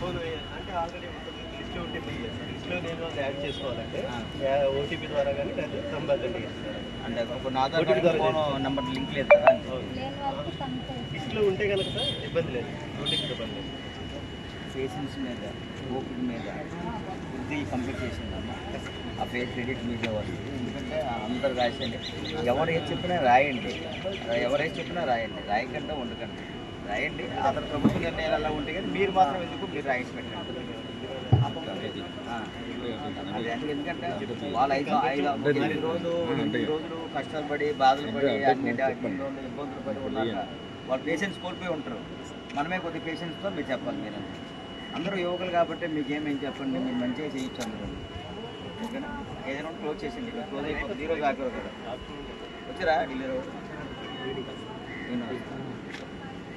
అవును. అంటే ఆల్రెడీ లిస్ట్లో ఉంటుంది. లిస్ట్లో నేను యాడ్ చేసుకోవాలంటే ఓటీపీ ద్వారా కానీ లేదా సంబంధం అంటే కొన్ని ఆధార్ కార్డు నెంబర్ లింక్ లేదు కదా. లిస్ట్లో ఉంటే కనుక సార్ ఇబ్బంది లేదు, ఓటీపీ ఇబ్బంది లేదు. పేషెంట్స్ మీద ఓపీ మీద ఇది కంప్లీట్ చేసిందమ్మా. ఆ పేజ్ క్రెడిట్ మీదే వస్తుంది. ఎందుకంటే అందరు రాసేయండి, ఎవరు ఏది చెప్పినా రాయండి, ఎవరైతే చెప్పినా రాయండి, రాయకంటే ఉండకండి, రాయండి. అతను ప్రభుత్వ నిర్ణయాలు అలా ఉంటాయి కానీ మీరు మాత్రం ఎందుకు మీరు రాయించి పెట్టండి. అదే ఎందుకంటే వాళ్ళు 8 రోజులు కష్టాలు పడి బాధలు పడి అన్ని ఇబ్బందులు పడి ఉన్నారు. వాళ్ళు పేషెంట్స్ కోల్పోయి ఉంటారు. మనమే కొద్ది పేషెంట్స్తో మీరు చెప్పాలి. మీరు అందరూ యువకులు కాబట్టి మీకేమేం చెప్పండి, మీరు మంచిగా చేయొచ్చు అందరూ. ఓకేనా? ఏదైనా క్లోజ్ చేసింది, క్లోజ్ అయిపోతుంది. ఈరోజు ఆకరు కదా వచ్చారా ఢిల్లీ రోడ్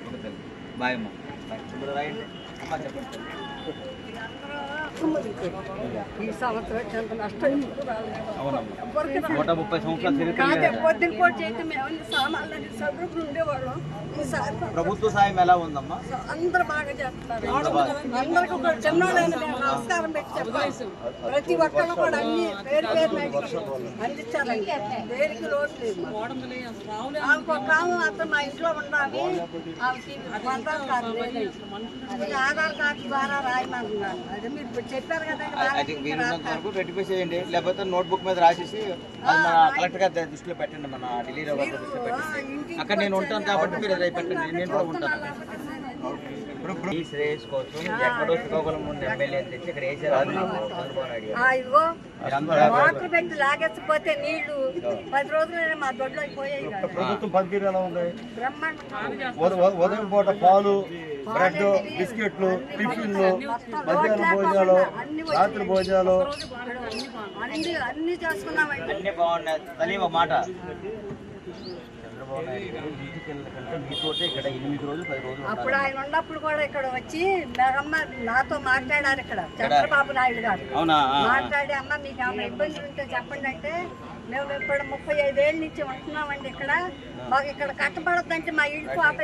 ఓకే. బాయ్ అమ్మ, బాయ్. ఇప్పుడు రాయండి అమ్మ, చెప్పండి. ఈ సంవత్సరం ఎంత నష్టం అవునమ్మా, 130 సంవత్సరాలు పొద్దున పూట చేస్తే మేము సామాన్లు సరుకులు ఉండేవాళ్ళం. ఈసారి ప్రభుత్వ సాయం ఎలా ఉందమ్మా? అందరూ బాగా చేస్తున్నారు. అందరికి ఒక చిన్నోళ్ళని నమస్కారం పెట్టి చెప్పాలి. ప్రతి ఒక్కళ్ళు కూడా అన్ని పేరు అందించాలండి. దేనికి లోటు లేదు. ఆమెకు ఒక ఆమె అతను మా ఇంట్లో ఉండాలి, ఆధార్ కార్డు లేదండి. ఆధార్ కార్డు ద్వారా రాయమంటున్నాను. అదే మీరు చెప్పారు కదా, రెడ్డిఫై చేయండి. లేకపోతే నోట్బుక్ మీద రాసేసి కలెక్టర్ గారి దృష్టిలో పెట్టండి, మన ఢిల్లీలో దృష్టిలో పెట్టండి. అక్కడ నేను ఉంటాను కాబట్టి మీరు పెట్టండి, నేను కూడా ఉంటాను. ఈ శ్రేయస్ కోసం ఎక్కడో శ్రీకాకుళం ఉన్న ఎమ్మెల్యే తెచ్చి ఇక్కడ వేసారు. వాటర్ పెట్టి లాగేసిపోతే నీళ్లు 10 రోజులు మా దొడ్లో అయిపోయాయి. ప్రభుత్వం పనితీరు ఎలా ఉంది? బ్రహ్మాండం. ఉదయం పూట పాలు, బ్రెడ్, బిస్కెట్లు, టిఫిన్లు, మధ్యాహ్నం భోజనాలు, రాత్రి భోజనాలు అన్ని చేసుకున్నామండి. అన్ని బాగున్నాయి. తల్లి ఒక మాట, చంద్రబాబు నాయుడు గారు ఇంటికి వెళ్ళకంటే మీతోటే ఇక్కడ 8 రోజులు 10 రోజులు అప్పుడు ఆయన ఉన్నప్పుడు కూడా ఇక్కడ వచ్చి మేఘమ్మ నాతో మాట్లాడారు. ఇక్కడ చంద్రబాబు నాయుడు గారు మాట్లాడి, అమ్మ మీకు ఏమైనా ఇబ్బందులు ఉంటే చెప్పండి అంటే, మేము ఇప్పుడు 35 ఏళ్ళ నుంచి ఉంటున్నామండి ఇక్కడ, మాకు ఇక్కడ కట్టబడద్దంటే మా ఇల్లు పాత